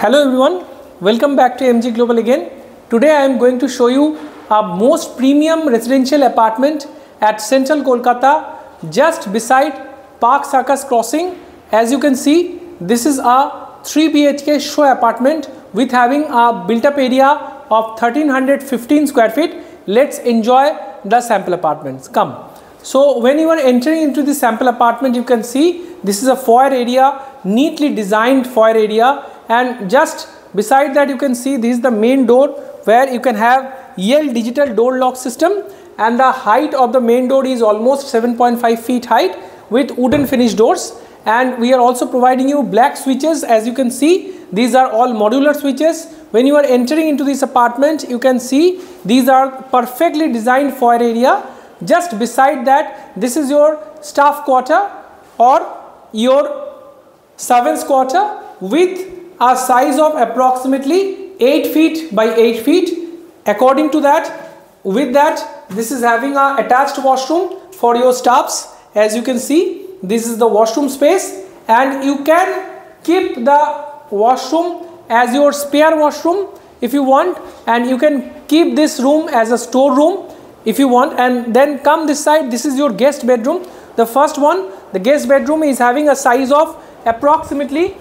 Hello everyone, welcome back to MG Global again. Today I am going to show you a most premium residential apartment at Central Kolkata, just beside Park Circus Crossing. As you can see, this is a 3 BHK show apartment with having a built-up area of 1315 square feet. Let's enjoy the sample apartments. Come. So when you are entering into the sample apartment, you can see this is a foyer area, neatly designed foyer area, and just beside that you can see this is the main door where you can have Yale digital door lock system, and the height of the main door is almost 7.5 feet height with wooden finish doors. And we are also providing you black switches. As you can see, these are all modular switches. When you are entering into this apartment, you can see these are perfectly designed foyer area. Just beside that, this is your staff quarter or your servants quarter with a size of approximately 8 feet by 8 feet. According to that, with that, this is having a attached washroom for your staffs. As you can see, this is the washroom space, and you can keep the washroom as your spare washroom if you want, and you can keep this room as a store room if you want. And then come this side, this is your guest bedroom. The first one, the guest bedroom, is having a size of approximately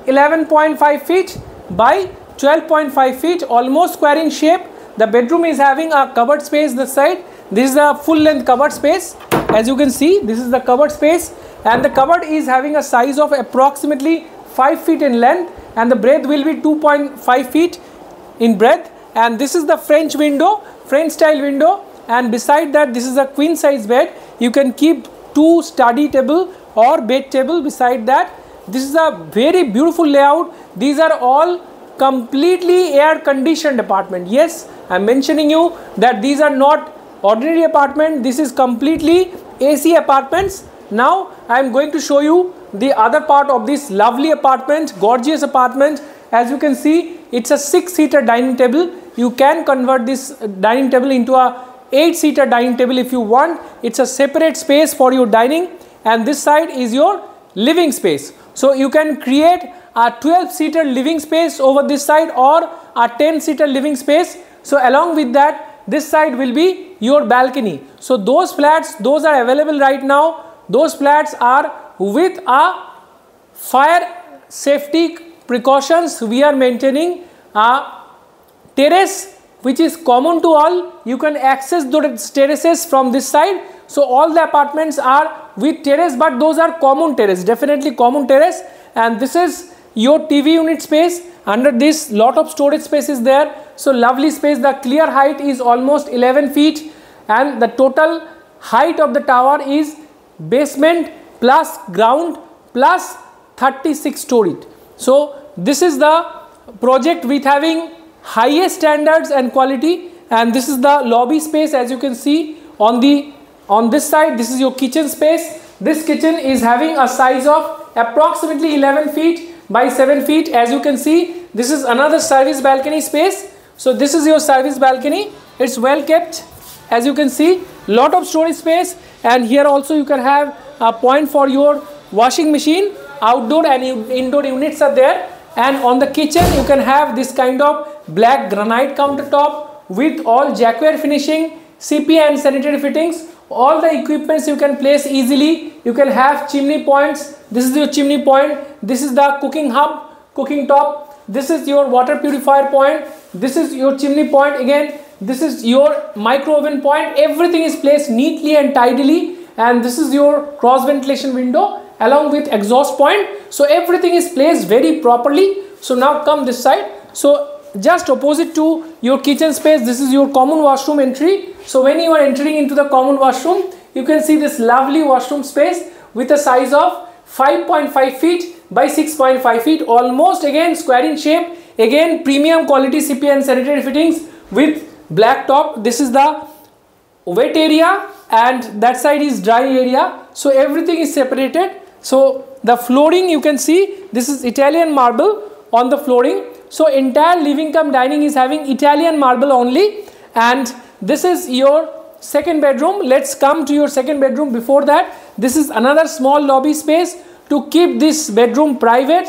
11.5 feet by 12.5 feet, almost square in shape. The bedroom is having a cupboard space this side. This is a full length cupboard space. As you can see, this is the cupboard space, and the cupboard is having a size of approximately 5 feet in length, and the breadth will be 2.5 feet in breadth. And this is the French window, French style window, and beside that, this is a queen size bed. You can keep 2 study table or bed table beside that. This is a very beautiful layout. These are all completely air conditioned apartment. Yes, I am mentioning you that these are not ordinary apartment. This is completely AC apartments. Now I am going to show you the other part of this lovely apartment, gorgeous apartment. As you can see, it's a 6-seater dining table. You can convert this dining table into a 8-seater dining table if you want. It's a separate space for your dining, and this side is your living space. So you can create a 12-seater living space over this side or a 10-seater living space. So along with that, this side will be your balcony. So those flats, those are available right now. Those flats are with a fire safety precautions. We are maintaining a terrace which is common to all. You can access those terraces from this side. So all the apartments are with terrace, but those are common terrace, definitely common terrace. And this is your TV unit space. Under this, lot of storage space is there. So lovely space. The clear height is almost 11 feet, and the total height of the tower is basement plus ground plus 36 storied. So this is the project with having highest standards and quality. And this is the lobby space. As you can see on this side, this is your kitchen space. This kitchen is having a size of approximately 11 feet by 7 feet. As you can see, this is another service balcony space. So this is your service balcony. It's well kept. As you can see, lot of storage space, and here also you can have a point for your washing machine. Outdoor and indoor units are there. And on the kitchen, you can have this kind of black granite countertop with all jacquard finishing, CP and sanitary fittings. All the equipments you can place easily. You can have chimney points. This is your chimney point. This is the cooking hub, cooking top. This is your water purifier point. This is your chimney point again. This is your micro oven point. Everything is placed neatly and tidily. And this is your cross ventilation window along with exhaust point. So everything is placed very properly. So now come this side. So just opposite to your kitchen space, this is your common washroom entry. So when you are entering into the common washroom, you can see this lovely washroom space with a size of 5.5 feet by 6.5 feet, almost again square in shape. Again premium quality CP and sanitary fittings with black top. This is the wet area and that side is dry area. So everything is separated. So the flooring, you can see this is Italian marble on the flooring. So entire living cum dining is having Italian marble only. And this is your second bedroom. Let's come to your second bedroom. Before that, this is another small lobby space to keep this bedroom private.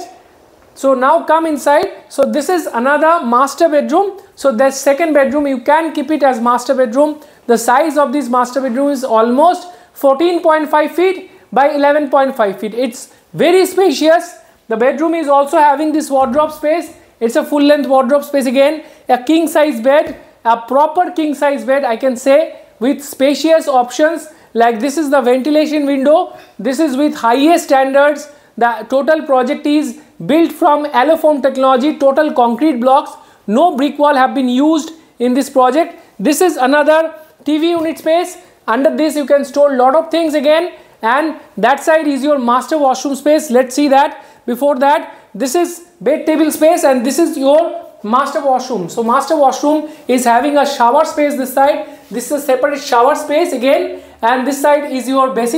So now come inside. So this is another master bedroom. So the second bedroom, you can keep it as master bedroom. The size of this master bedroom is almost 14.5 feet by 11.5 feet. It's very spacious. The bedroom is also having this wardrobe space. It's a full length wardrobe space again. A king size bed, a proper king size bed I can say, with spacious options. Like this is the ventilation window. This is with highest standards. The total project is built from Allofoam technology, total concrete blocks. No brick wall have been used in this project. This is another TV unit space. Under this you can store a lot of things again, and that side is your master washroom space. Let's see that. Before that, this is bed table space, and this is your master washroom. So master washroom is having a shower space this side. This is a separate shower space again, and this side is your basic